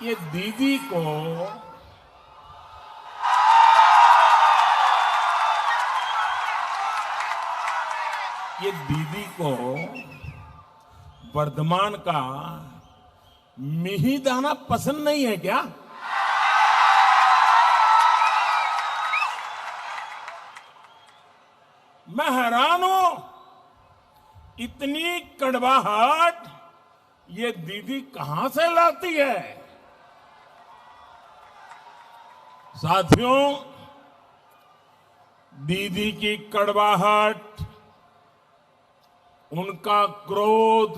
ये दीदी को वर्धमान का मिहिदाना पसंद नहीं है क्या? मैं हैरान हूं, इतनी कड़वाहट ये दीदी कहां से लाती है? साथियों, दीदी की कड़वाहट, उनका क्रोध,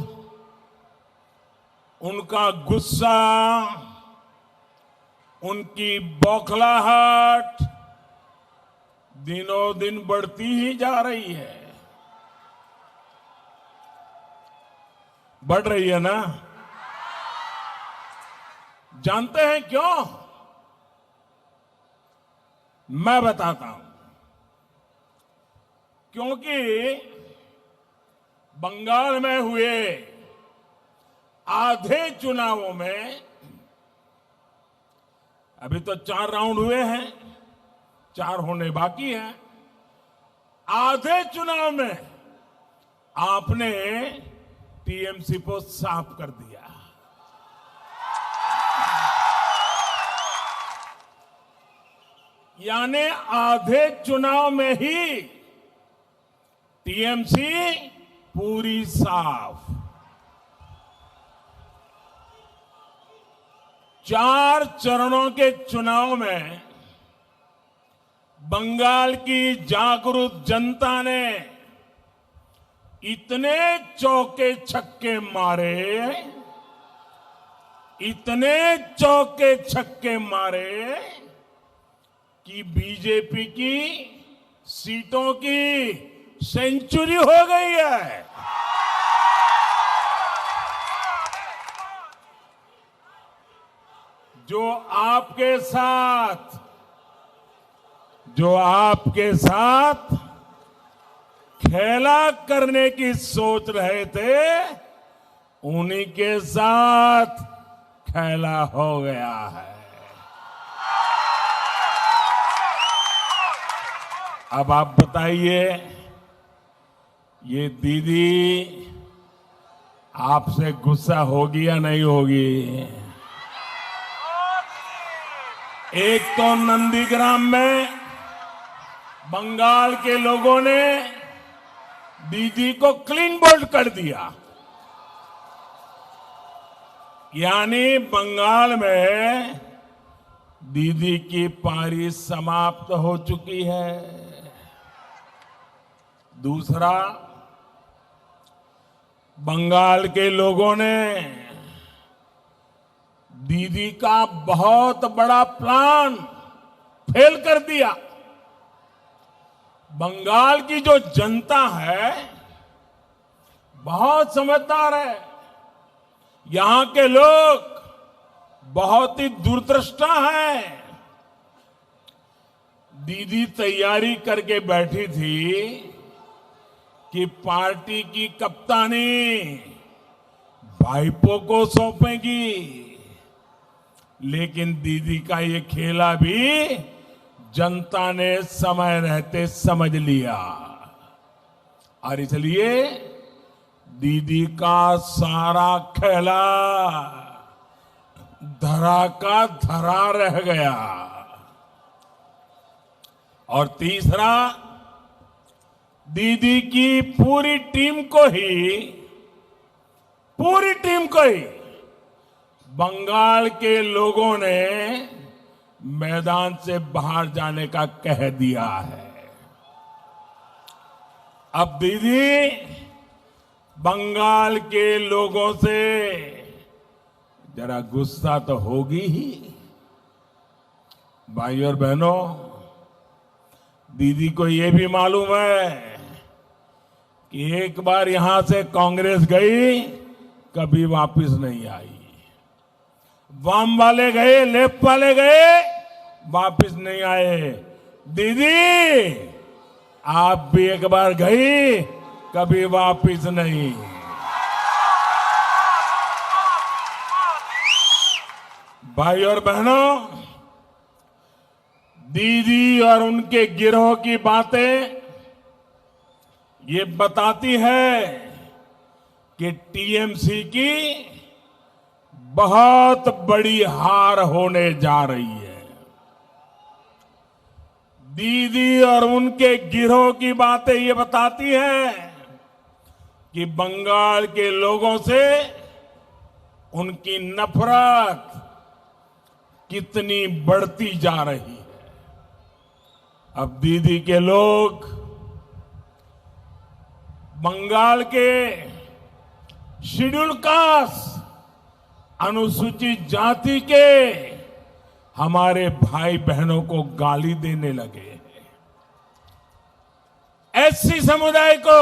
उनका गुस्सा, उनकी बौखलाहट दिनों दिन बढ़ती ही जा रही है। बढ़ रही है ना? जानते हैं क्यों? मैं बताता हूं। क्योंकि बंगाल में हुए आधे चुनावों में, अभी तो 4 राउंड हुए हैं, 4 होने बाकी हैं। आधे चुनाव में आपने टीएमसी को साफ कर दिया। यानी आधे चुनाव में ही टीएमसी पूरी साफ। 4 चरणों के चुनाव में बंगाल की जागरूक जनता ने इतने चौके छक्के मारे, इतने चौके छक्के मारे कि बीजेपी की सीटों की सेंचुरी हो गई है। जो आपके साथ खेला करने की सोच रहे थे, उन्हीं के साथ खेला हो गया है। अब आप बताइए, ये दीदी आपसे गुस्सा होगी या नहीं होगी? एक तो नंदीग्राम में बंगाल के लोगों ने दीदी को क्लीन बोल्ड कर दिया। यानी बंगाल में दीदी की पारी समाप्त हो चुकी है। दूसरा, बंगाल के लोगों ने दीदी का बहुत बड़ा प्लान फेल कर दिया। बंगाल की जो जनता है बहुत समझदार है। यहां के लोग बहुत ही दूरदृष्टा हैं। दीदी तैयारी करके बैठी थी कि पार्टी की कप्तानी भाईपो को सौंपेगी, लेकिन दीदी का ये खेला भी जनता ने समय रहते समझ लिया, और इसलिए दीदी का सारा खेला धरा का धरा रह गया। और तीसरा, दीदी की पूरी टीम को ही बंगाल के लोगों ने मैदान से बाहर जाने का कह दिया है। अब दीदी बंगाल के लोगों से जरा गुस्सा तो होगी ही। भाई और बहनों, दीदी को यह भी मालूम है कि एक बार यहां से कांग्रेस गई, कभी वापस नहीं आई। वाम वाले गए, लेफ्ट वाले गए, वापस नहीं आए। दीदी आप भी एक बार गई, कभी वापस नहीं। भाई और बहनों, दीदी और उनके गिरोह की बातें ये बताती है कि टीएमसी की बहुत बड़ी हार होने जा रही है। दीदी और उनके गिरोह की बातें ये बताती हैं कि बंगाल के लोगों से उनकी नफरत कितनी बढ़ती जा रही है। अब दीदी के लोग बंगाल के शेड्यूल कास्ट अनुसूचित जाति के हमारे भाई बहनों को गाली देने लगे हैं। एससी समुदाय को,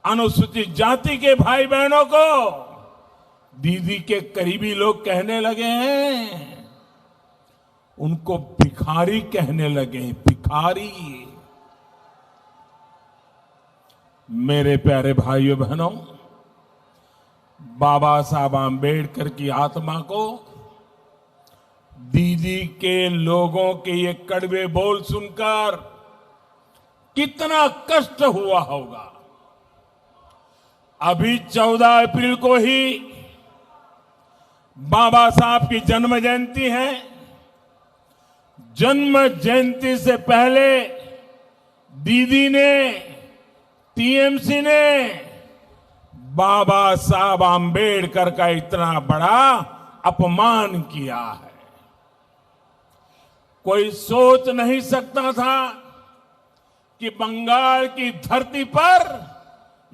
अनुसूचित जाति के भाई बहनों को दीदी के करीबी लोग कहने लगे हैं, उनको भिखारी कहने लगे हैं, भिखारी। मेरे प्यारे भाइयों बहनों, बाबा साहब आंबेडकर की आत्मा को दीदी के लोगों के ये कड़वे बोल सुनकर कितना कष्ट हुआ होगा। अभी 14 अप्रैल को ही बाबा साहब की जन्म जयंती है। जन्म जयंती से पहले दीदी ने, टीएमसी ने बाबा साहब आंबेडकर का इतना बड़ा अपमान किया है। कोई सोच नहीं सकता था कि बंगाल की धरती पर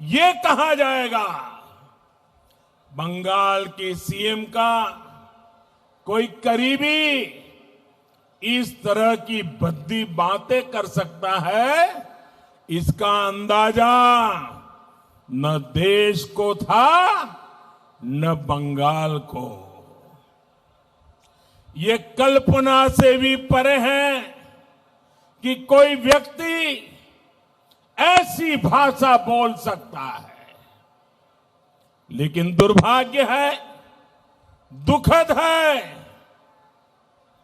यह कहा जाएगा, बंगाल के सीएम का कोई करीबी इस तरह की भद्दी बातें कर सकता है। इसका अंदाजा न देश को था न बंगाल को। ये कल्पना से भी परे है कि कोई व्यक्ति ऐसी भाषा बोल सकता है। लेकिन दुर्भाग्य है, दुखद है,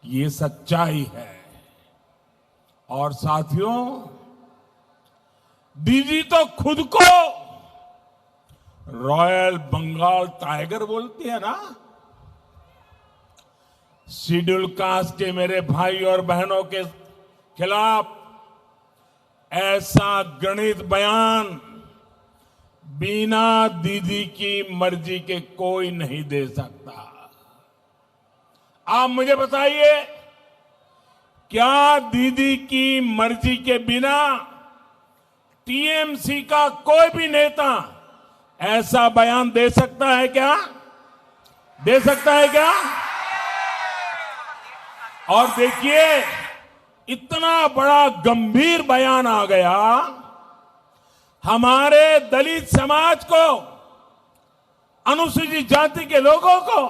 ये सच्चाई है। और साथियों, दीदी तो खुद को रॉयल बंगाल टाइगर बोलती है ना। शेड्यूल कास्ट के मेरे भाई और बहनों के खिलाफ ऐसा गणित बयान बिना दीदी की मर्जी के कोई नहीं दे सकता। आप मुझे बताइए, क्या दीदी की मर्जी के बिना टीएमसी का कोई भी नेता ऐसा बयान दे सकता है क्या? दे सकता है क्या? और देखिए, इतना बड़ा गंभीर बयान आ गया, हमारे दलित समाज को, अनुसूचित जाति के लोगों को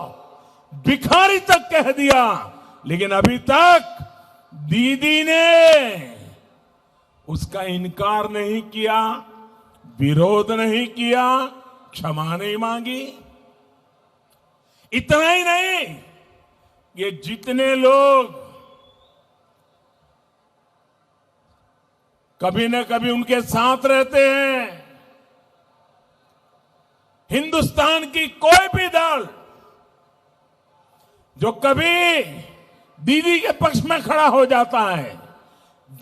भिखारी तक कह दिया। लेकिन अभी तक दीदी ने उसका इनकार नहीं किया, विरोध नहीं किया, क्षमा नहीं मांगी। इतना ही नहीं, ये जितने लोग कभी न कभी उनके साथ रहते हैं, हिंदुस्तान की कोई भी दल जो कभी दीदी के पक्ष में खड़ा हो जाता है,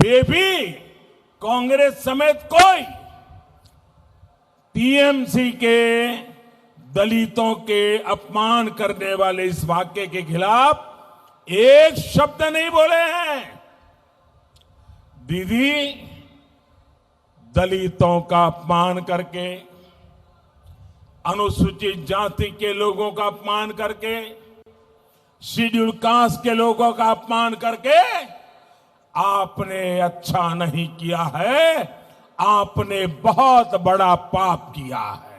वे भी कांग्रेस समेत कोई टीएमसी के दलितों के अपमान करने वाले इस वाक्य के खिलाफ एक शब्द नहीं बोले हैं। दीदी दलितों का अपमान करके, अनुसूचित जाति के लोगों का अपमान करके, शेड्यूल कास्ट के लोगों का अपमान करके आपने अच्छा नहीं किया है, आपने बहुत बड़ा पाप किया है।